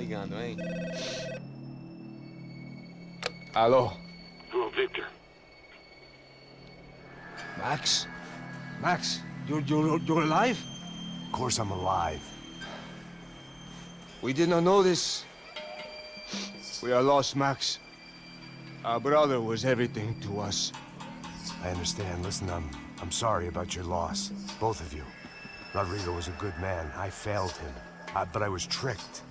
ligando, hein? Alô? Hello, Victor. Max? Max, you're alive? Of course I'm alive. We did not know this. We are lost, Max. Our brother was everything to us. I understand. Listen, I'm sorry about your loss. Both of you. Rodrigo was a good man. I failed him. But I was tricked.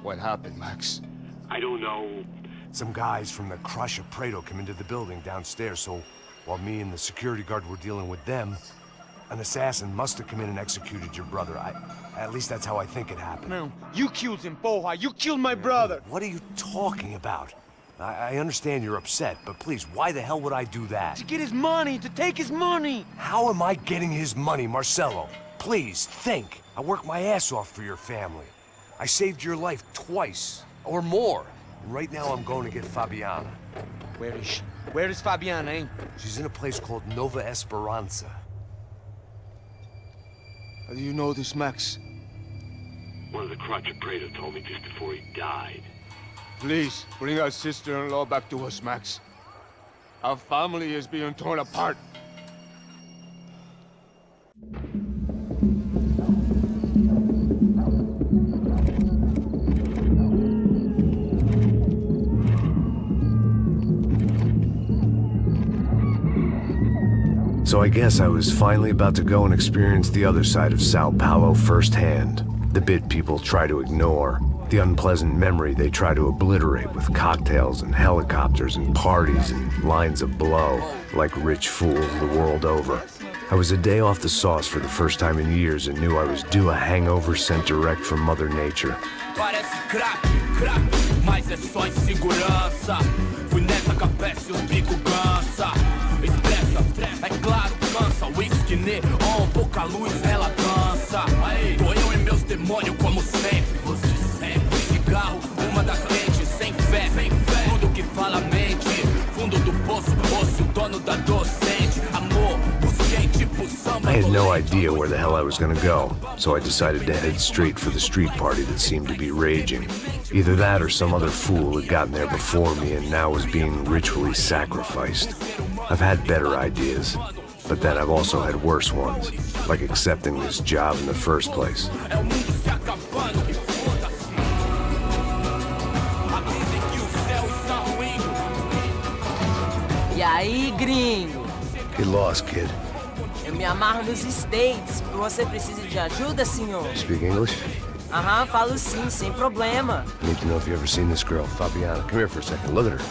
What happened, Max? I don't know. Some guys from the Crush of Prado came into the building downstairs, so while me and the security guard were dealing with them, an assassin must have come in and executed your brother. At least that's how I think it happened. No, you killed him, Porra. You killed my brother. What are you talking about? I understand you're upset, but please, why the hell would I do that? To get his money, to take his money. How am I getting his money, Marcelo? Please, think. I worked my ass off for your family. I saved your life twice, or more. And right now I'm going to get Fabiana. Where is she? Where is Fabiana, eh? She's in a place called Nova Esperanza. How do you know this, Max? One of the Crotch of Prado told me just before he died. Please, bring our sister-in-law back to us, Max. Our family is being torn apart. So I guess I was finally about to go and experience the other side of Sao Paulo firsthand. The bit people try to ignore. The unpleasant memory they try to obliterate with cocktails and helicopters and parties and lines of blow, like rich fools the world over. I was a day off the sauce for the first time in years and knew I was due a hangover sent direct from Mother Nature. Parece crack, mas é só insegurança. Fui nessa capeste, os bico cansa. Expressa, é claro, cansa. Whisky, neon, pouca luz, ela dança. Tô eu e meus demônios como sempre. Cigarro, uma da frente, sem fé. Tudo que fala mente. Fundo do poço, osso, dono da docente. Amor, busquei tipo samba. I had no idea where the hell I was gonna go, so I decided to head straight for the street party that seemed to be raging. Either that or some other fool had gotten there before me and now was being ritually sacrificed. I've had better ideas, but then I've also had worse ones, like accepting this job in the first place. E aí, gringo? Get lost, kid. Eu me amarro nos States. Você precisa de ajuda, senhor? Speak English? Aham, falo sim, sem problema. I need to know if you've ever seen this girl, Fabiana. Come here for a second. Look at her.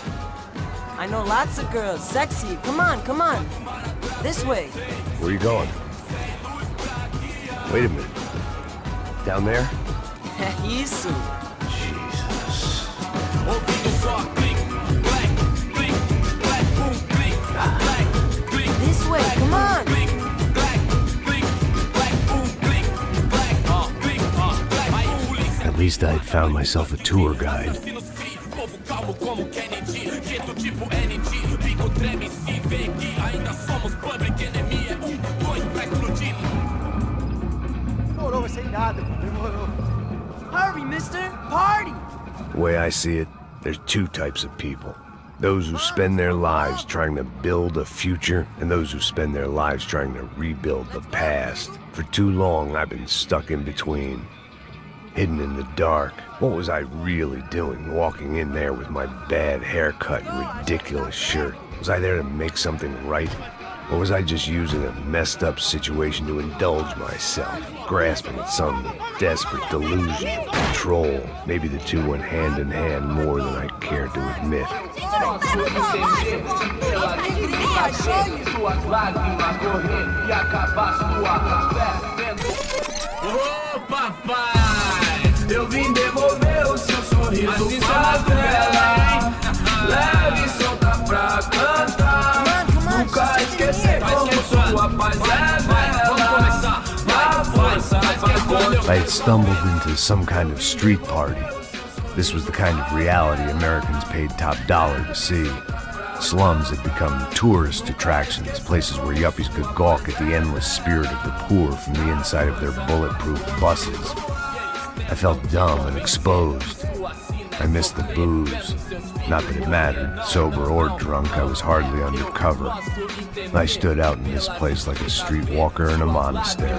I know lots of girls. Sexy. Come on, come on. This way. Where are you going? Wait a minute. Down there? Isso. Jesus. This way, come on. At least I'd found myself a tour guide. Hurry, mister. Party. The way I see it, there's two types of people. Those who spend their lives trying to build a future, and those who spend their lives trying to rebuild the past. For too long, I've been stuck in between. Hidden in the dark. What was I really doing walking in there with my bad haircut and ridiculous shirt? Was I there to make something right? Or was I just using a messed up situation to indulge myself, grasping at some desperate delusion of control? Maybe the two went hand in hand more than I cared to admit. Ô papai, eu vim devolver o seu sorriso pra tela. Leve e solta pra cantar. Nunca esquecer como sua paz é bela. Na força pra I had stumbled into some kind of street party. This was the kind of reality Americans paid top dollar to see. Slums had become tourist attractions, places where yuppies could gawk at the endless spirit of the poor from the inside of their bulletproof buses. I felt dumb and exposed, I missed the booze. Not that it mattered. Sober or drunk, I was hardly undercover. I stood out in this place like a streetwalker in a monastery.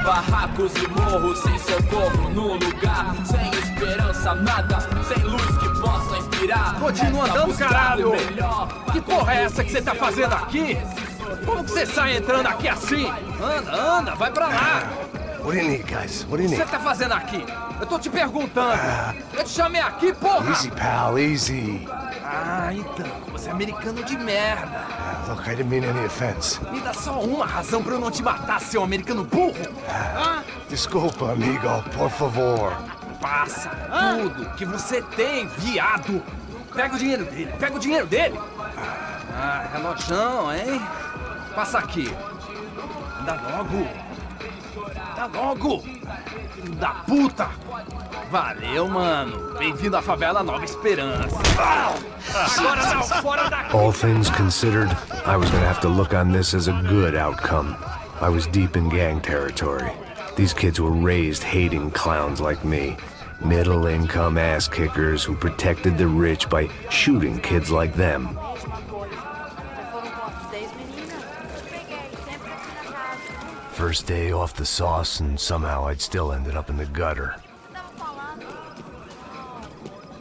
Barracos e morros sem socorro no lugar, sem esperança, nada, sem luz que possa inspirar. Continua andando, caralho! Que porra é essa que você tá fazendo aqui? Como que você sai entrando aqui assim? Anda, vai pra lá! What do you need, guys? What do you O que need? você tá fazendo aqui? Eu tô te perguntando. Eu te chamei aqui, porra! Easy, pal, easy. Ah, então, você é americano de merda. Look, I didn't mean any offense. Me dá só uma razão pra eu não te matar, seu americano burro. Desculpa, amigo, por favor. Passa tudo que você tem, viado. Pega o dinheiro dele, Ah, relojão, hein? Passa aqui. Dá logo. Filho da puta. Valeu, mano. Bem-vindo à favela Nova Esperança. Agora não, fora daqui. All things considered, I was gonna have to look on this as a good outcome. I was deep in gang territory. These kids were raised hating clowns like me. Middle-income ass-kickers who protected the rich by shooting kids like them. First day off the sauce, and somehow I'd still ended up in the gutter.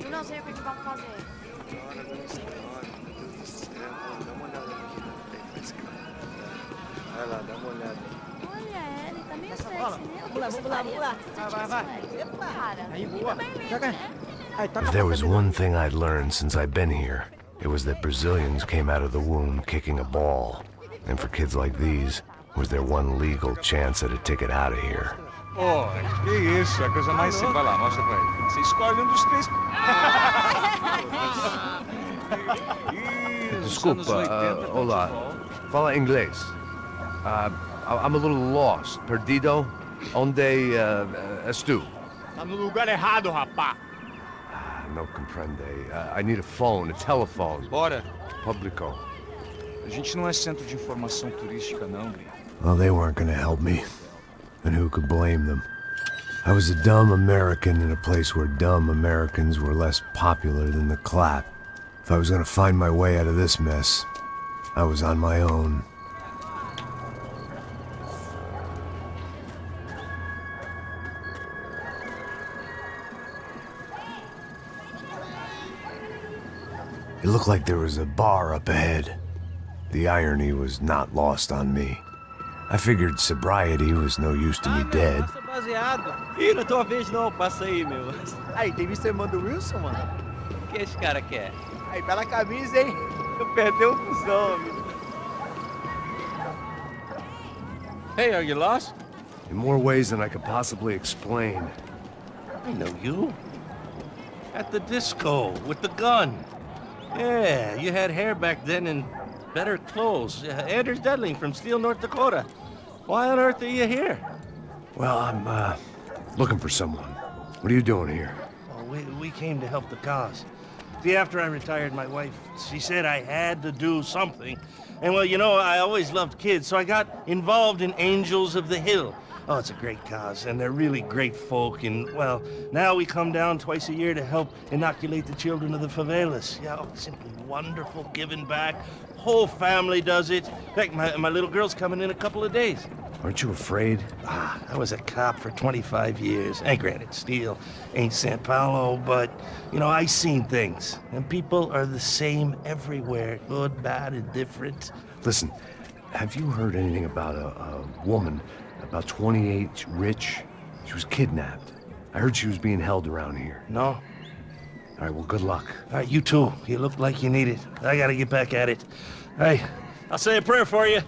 Eu não sei o que vamos fazer. Vai lá, dá uma olhada. Olha, ele tá meio sexy, né? Vamos lá. Vai. Cara, Aí, boa. também lembra, Joga. né? Aí, toca If a there boca was dele. one thing I'd learned since I've been here, it was that Brazilians came out of the womb kicking a ball. And for kids like these, was their one legal chance at a ticket out of here. Pô, que isso, é a coisa mais simples. Vai lá, mostra pra ele. Você escolhe um dos três. Desculpa, olá. Fala inglês. I'm a little lost. Perdido? Onde estou? Tá no lugar errado, rapá. No comprende. I need a phone, a telephone. Bora. Publico. A gente não é centro de informação turística, não. Well, they weren't gonna help me. And who could blame them? I was a dumb American in a place where dumb Americans were less popular than the clap. If I was gonna find my way out of this mess, I was on my own. It looked like there was a bar up ahead. The irony was not lost on me. I figured sobriety was no use to me dead. Nossa, baseado. Ih, não é tua vez não, passa aí, meu. Aí, tem visto a irmã do Wilson, mano? O que esse cara quer? Aí, bela camisa, hein? Perdeu o fusão, amigo. Hey, are you lost? In more ways than I could possibly explain. I know you. At the disco, with the gun. Yeah, you had hair back then and better clothes. Anders Dudling from Steele, North Dakota. Why on earth are you here? Well, I'm, looking for someone. What are you doing here? Oh, we came to help the cause. See, after I retired, my wife, she said I had to do something. And well, you know, I always loved kids, so I got involved in Angels of the Hill. Oh, it's a great cause, and they're really great folk, and, well, now we come down twice a year to help inoculate the children of the favelas. Yeah, oh, simply wonderful, giving back. Whole family does it. In fact, my little girl's coming in a couple of days. Aren't you afraid? I was a cop for 25 years. And granted, Steele ain't San Paulo, but, you know, I seen things. And people are the same everywhere. Good, bad, and different. Listen, have you heard anything about a woman, about 28, rich? She was kidnapped. I heard she was being held around here. No? All right, well, good luck. All right, you too. You look like you need it. I gotta get back at it. Hey, I'll say a prayer for you.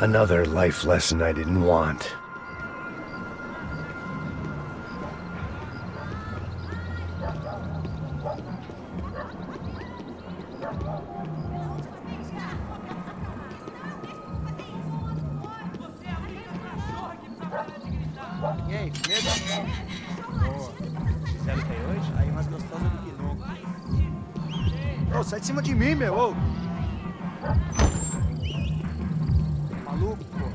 Another life lesson I didn't want. E aí, medo? Boa. Fizeram que aí hoje? Aí mais gostosa do que nunca. Ô, sai de cima de mim, meu, ô! Maluco, pô.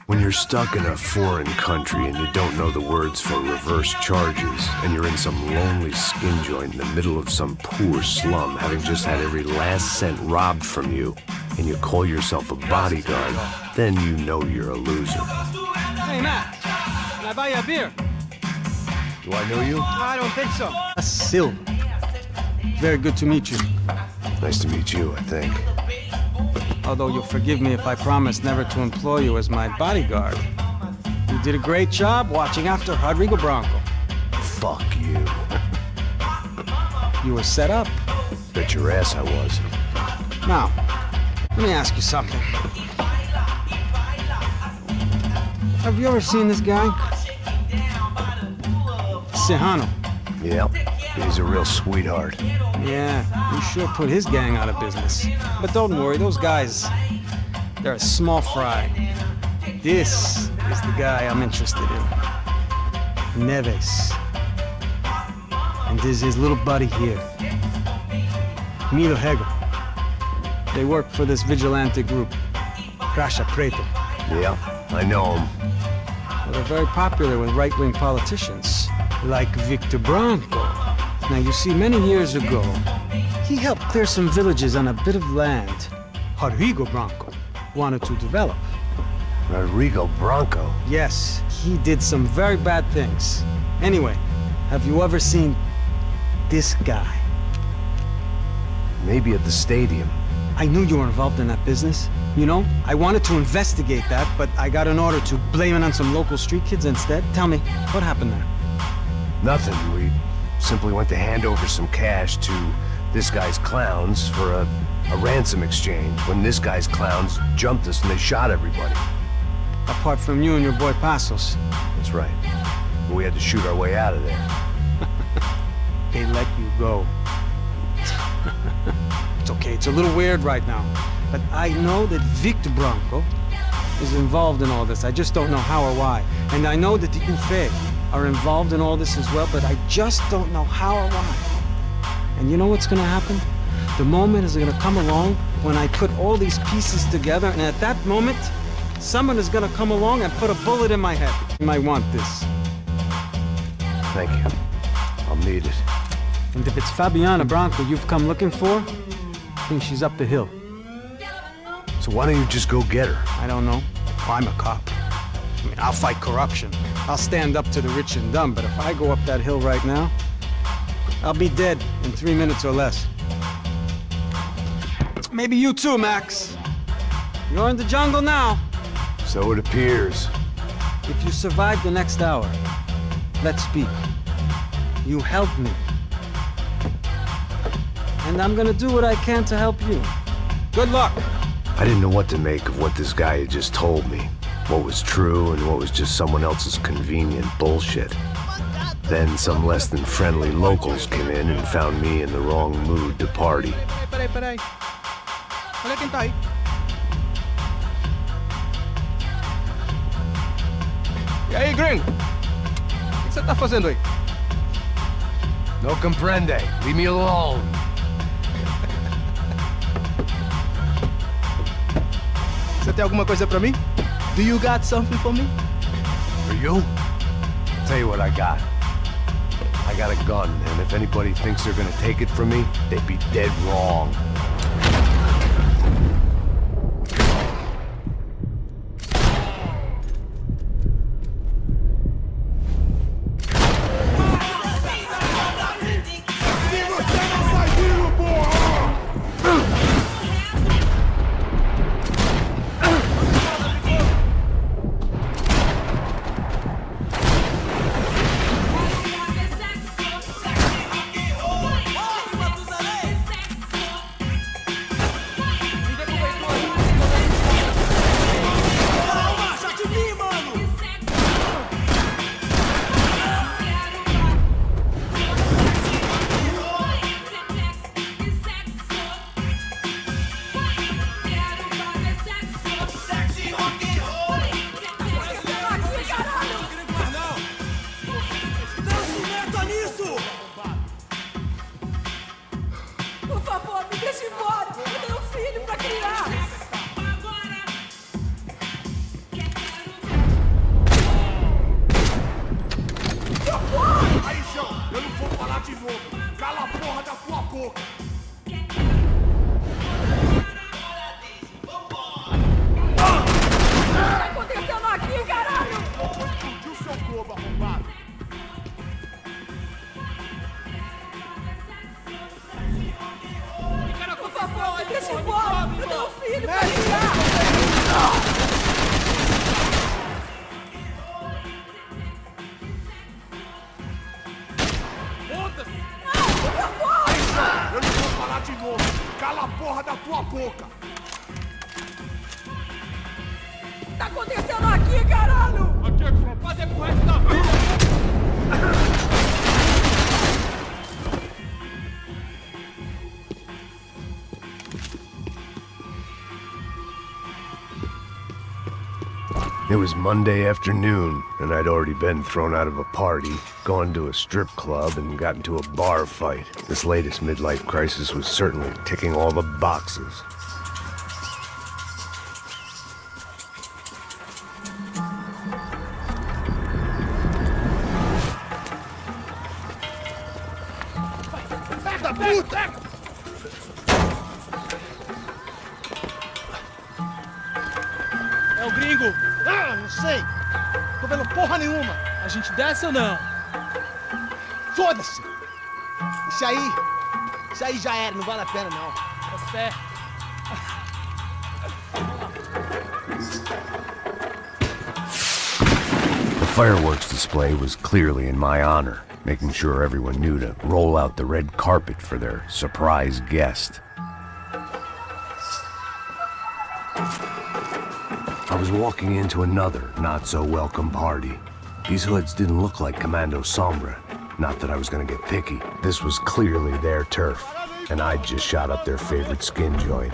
When you're stuck in a foreign country and you don't know the words for reverse charges, and you're in some lonely skin joint in the middle of some poor slum, having just had every last cent robbed from you, and you call yourself a bodyguard, then you know you're a loser. Hey, Matt, can I buy you a beer? Do I know you? I don't think so. Silva. Very good to meet you. Nice to meet you, I think. Although you'll forgive me if I promise never to employ you as my bodyguard. You did a great job watching after Rodrigo Bronco. Fuck you. You were set up. Bet your ass I was. Now, let me ask you something. Have you ever seen this guy? Sejano. Yep, he's a real sweetheart. Yeah, he sure put his gang out of business. But don't worry, those guys, they're a small fry. This is the guy I'm interested in. Neves. And this is his little buddy here. Milo Hegel. They work for this vigilante group, Crasha Preto. Yeah, I know him. Well, they're very popular with right-wing politicians, like Victor Bronco. Now, you see, many years ago, he helped clear some villages on a bit of land Rodrigo Bronco wanted to develop. Rodrigo Bronco? Yes, he did some very bad things. Anyway, have you ever seen this guy? Maybe at the stadium. I knew you were involved in that business. You know, I wanted to investigate that, but I got an order to blame it on some local street kids instead. Tell me, what happened there? Nothing. We simply went to hand over some cash to this guy's clowns for a ransom exchange when this guy's clowns jumped us and they shot everybody. Apart from you and your boy Passos. That's right. But we had to shoot our way out of there. They let you go. It's okay, it's a little weird right now. But I know that Victor Bronco is involved in all this. I just don't know how or why. And I know that the UFE are involved in all this as well, but I just don't know how or why. And you know what's gonna happen? The moment is gonna come along when I put all these pieces together, and at that moment, someone is gonna come along and put a bullet in my head. You might want this. Thank you. I'll need it. And if it's Fabiana Bronco you've come looking for, I think she's up the hill. So why don't you just go get her? I don't know. I'm a cop. I mean, I'll fight corruption. I'll stand up to the rich and dumb, but if I go up that hill right now, I'll be dead in 3 minutes or less. Maybe you too, Max. You're in the jungle now. So it appears. If you survive the next hour, let's speak. You help me. And I'm gonna do what I can to help you. Good luck. I didn't know what to make of what this guy had just told me. What was true and what was just someone else's convenient bullshit. Then some less than friendly locals came in and found me in the wrong mood to party. Peraí. Olha quem tá aí. E aí, gringo? O que você tá fazendo aí? No comprende. Leave me alone. Você tem alguma coisa pra mim? Do you got something for me? For you? I'll tell you what I got. I got a gun, and if anybody thinks they're gonna take it from me, they'd be dead wrong. Cala a porra da tua boca! O que tá acontecendo aqui, caralho? Explodiu seu globo arrombado! Por favor, me deixa embora! Eu tenho um filho pra criar! Eu não vou falar de novo! Cala a porra da tua boca! O que tá acontecendo aqui, caralho? O que é que vão fazer pro resto da vida? It was Monday afternoon, and I'd already been thrown out of a party, gone to a strip club, and got into a bar fight. This latest midlife crisis was certainly ticking all the boxes. Merda puta! É o gringo. Ah, não sei. Tô vendo porra nenhuma. A gente desce ou não? Foda-se. Isso aí já era, não vale a pena não. Você. The fireworks display was clearly in my honor, making sure everyone knew to roll out the red carpet for their surprise guest. I was walking into another not-so-welcome party. These hoods didn't look like Commando Sombra. Not that I was gonna get picky. This was clearly their turf, and I'd just shot up their favorite skin joint.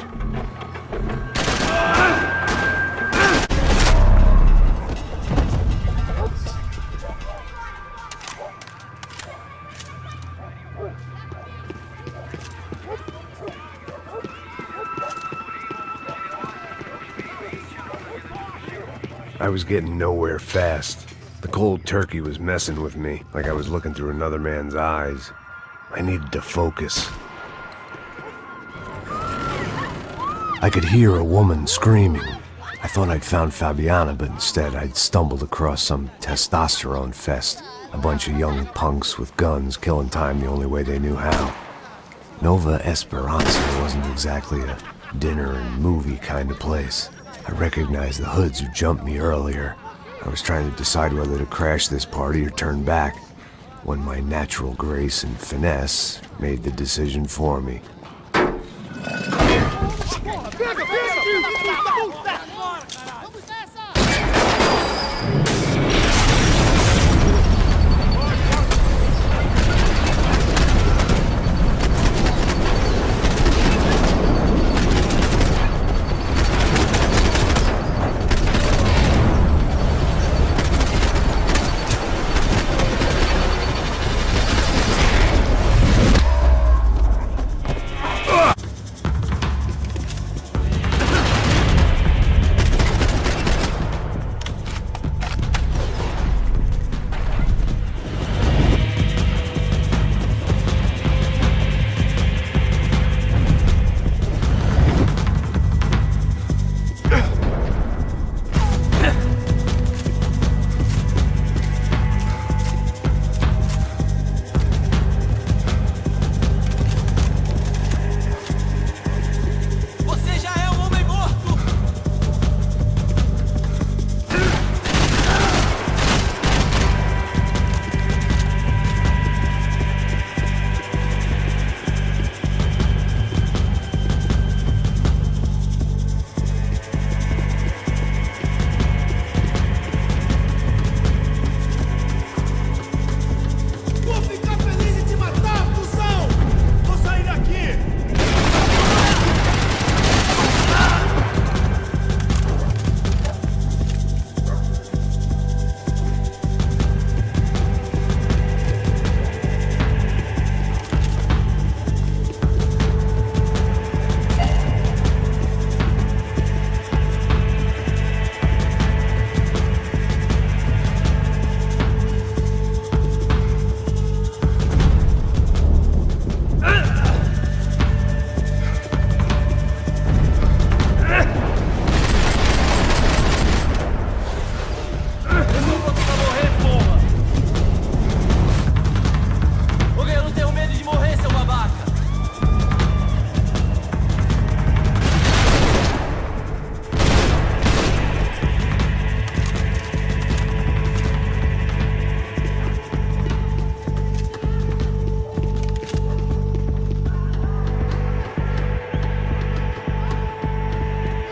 I was getting nowhere fast. The cold turkey was messing with me, like I was looking through another man's eyes. I needed to focus. I could hear a woman screaming. I thought I'd found Fabiana, but instead I'd stumbled across some testosterone fest. A bunch of young punks with guns killing time the only way they knew how. Nova Esperanza wasn't exactly a dinner and movie kind of place. I recognized the hoods who jumped me earlier. I was trying to decide whether to crash this party or turn back, when my natural grace and finesse made the decision for me.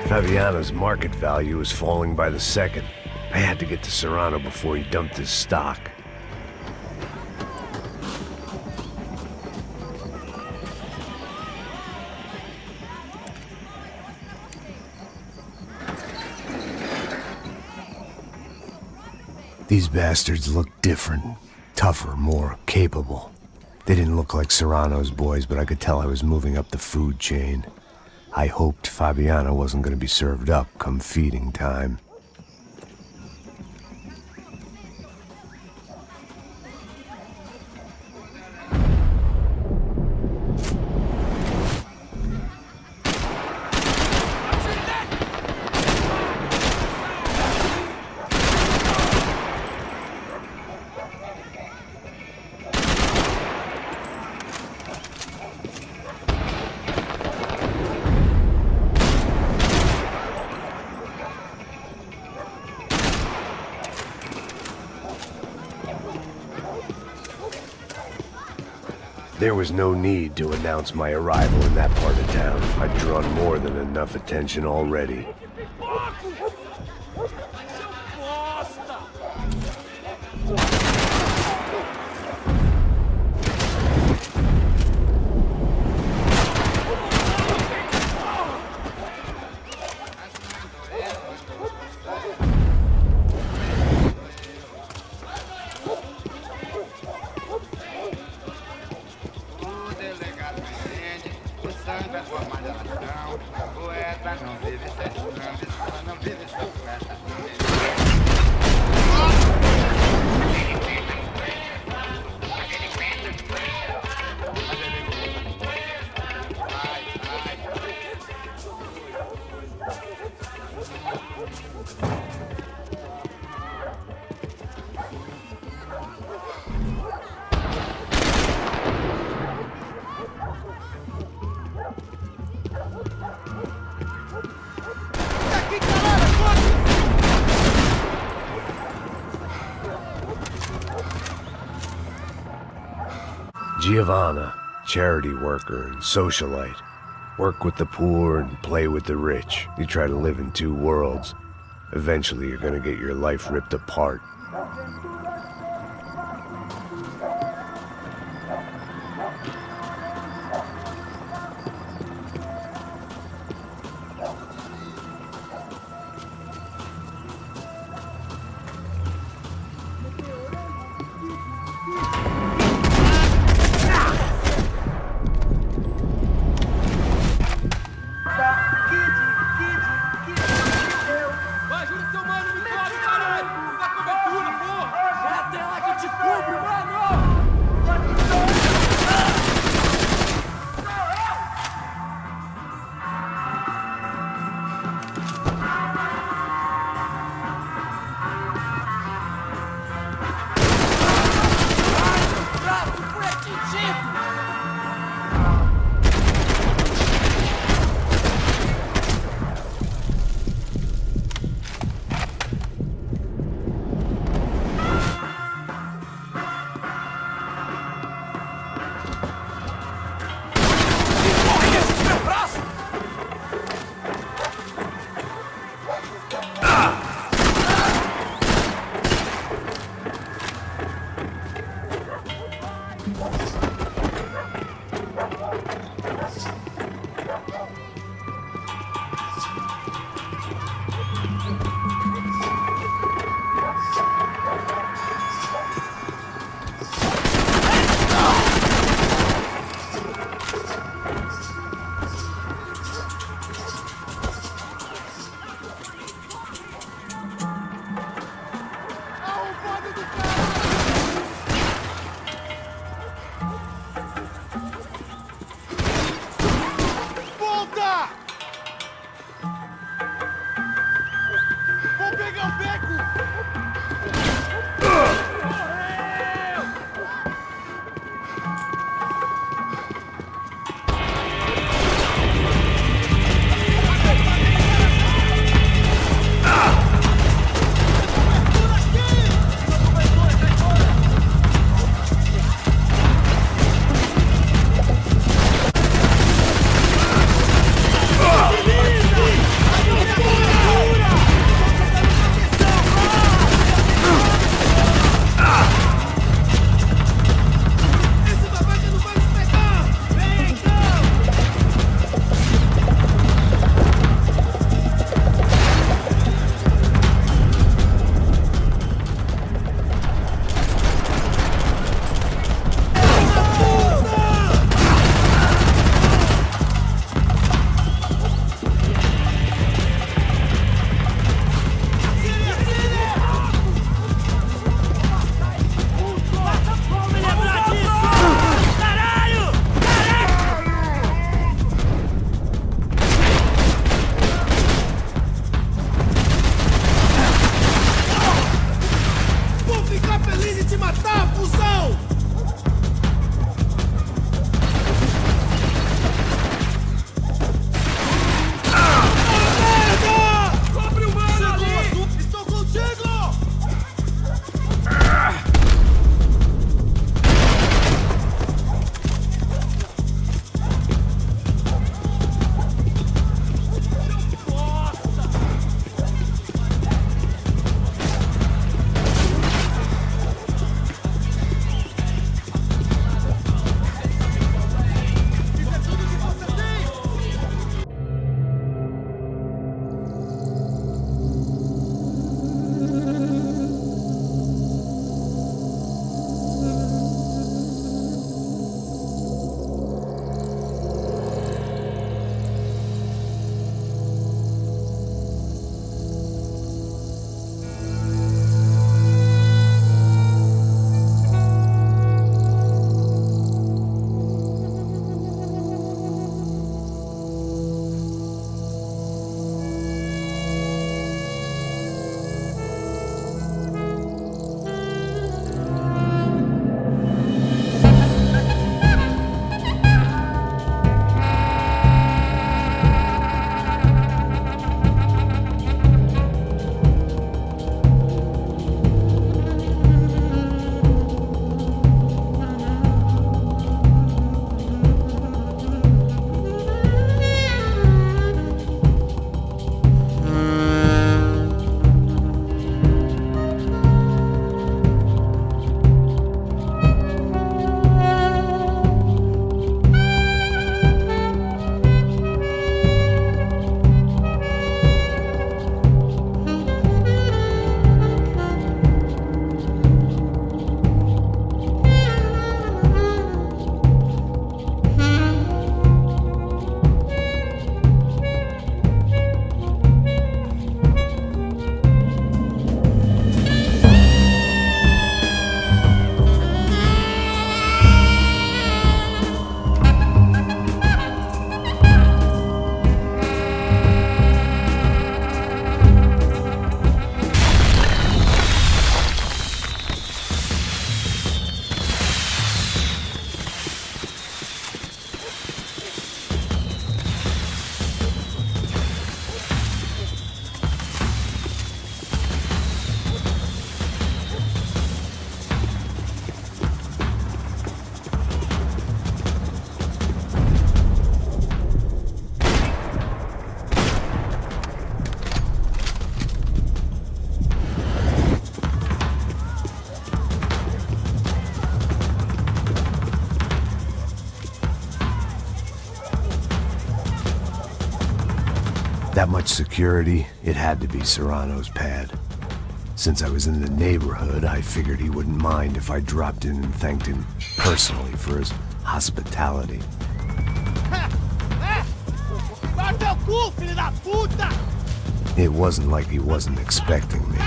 Fabiano's market value was falling by the second. I had to get to Serrano before he dumped his stock. These bastards looked different, tougher, more capable. They didn't look like Serrano's boys, but I could tell I was moving up the food chain. I hoped Fabiano wasn't going to be served up come feeding time. There was no need to announce my arrival in that part of town. I'd drawn more than enough attention already. Giovanna, charity worker and socialite. Work with the poor and play with the rich. You try to live in two worlds. Eventually you're gonna get your life ripped apart. Vai, ajuda seu mano, me cobre, caralho! Não dá cobertura! That much security, it had to be Serrano's pad. Since I was in the neighborhood, I figured he wouldn't mind if I dropped in and thanked him personally for his hospitality. It wasn't like he wasn't expecting me.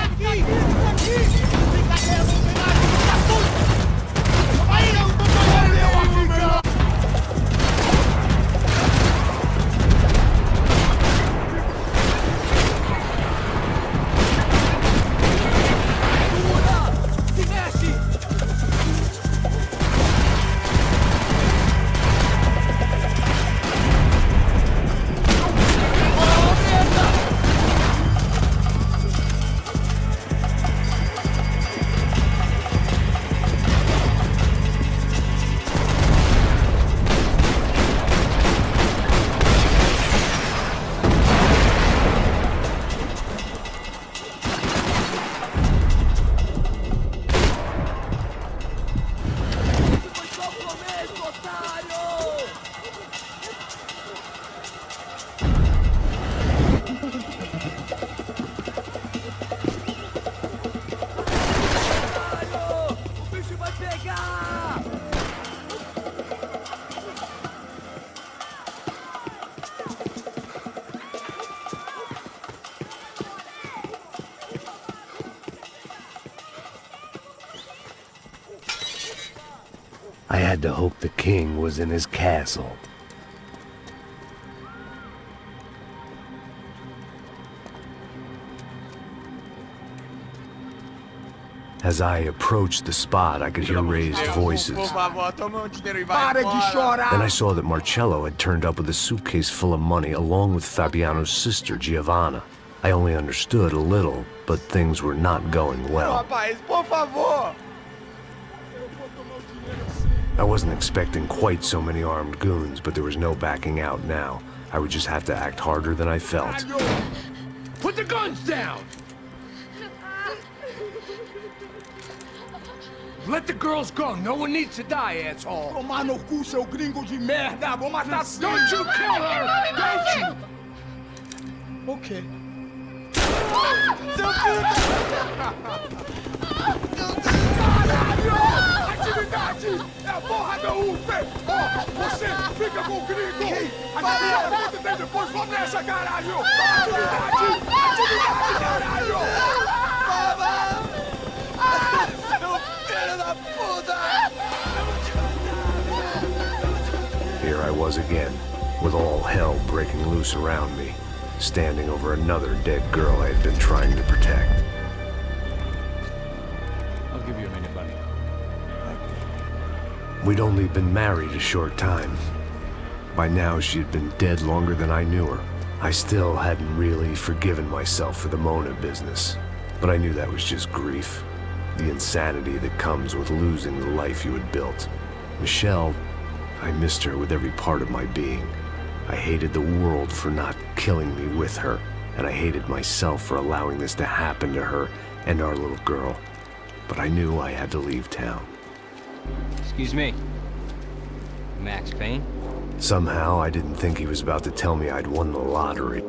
I had to hope the king was in his castle. As I approached the spot, I could hear raised voices. Then I saw that Marcello had turned up with a suitcase full of money along with Fabiano's sister, Giovanna. I only understood a little, but things were not going well. I wasn't expecting quite so many armed goons, but there was no backing out now. I would just have to act harder than I felt. Put the guns down! Let the girls go. No one needs to die, asshole. Tomar no cu, seu gringo de merda! Vou matar sim! Don't you kill her! Don't you! Ok. Caralho! Atividade! É a porra da UF! Ó, você fica com o gringo! A galera conta tem depois, vamos nessa, caralho! Atividade! Atividade, caralho! Here I was again, with all hell breaking loose around me, standing over another dead girl I had been trying to protect. I'll give you a minute, buddy. We'd only been married a short time. By now, she had been dead longer than I knew her. I still hadn't really forgiven myself for the Mona business, but I knew that was just grief. The insanity that comes with losing the life you had built. Michelle, I missed her with every part of my being. I hated the world for not killing me with her, and I hated myself for allowing this to happen to her and our little girl. But I knew I had to leave town. Excuse me. Max Payne? Somehow, I didn't think he was about to tell me I'd won the lottery.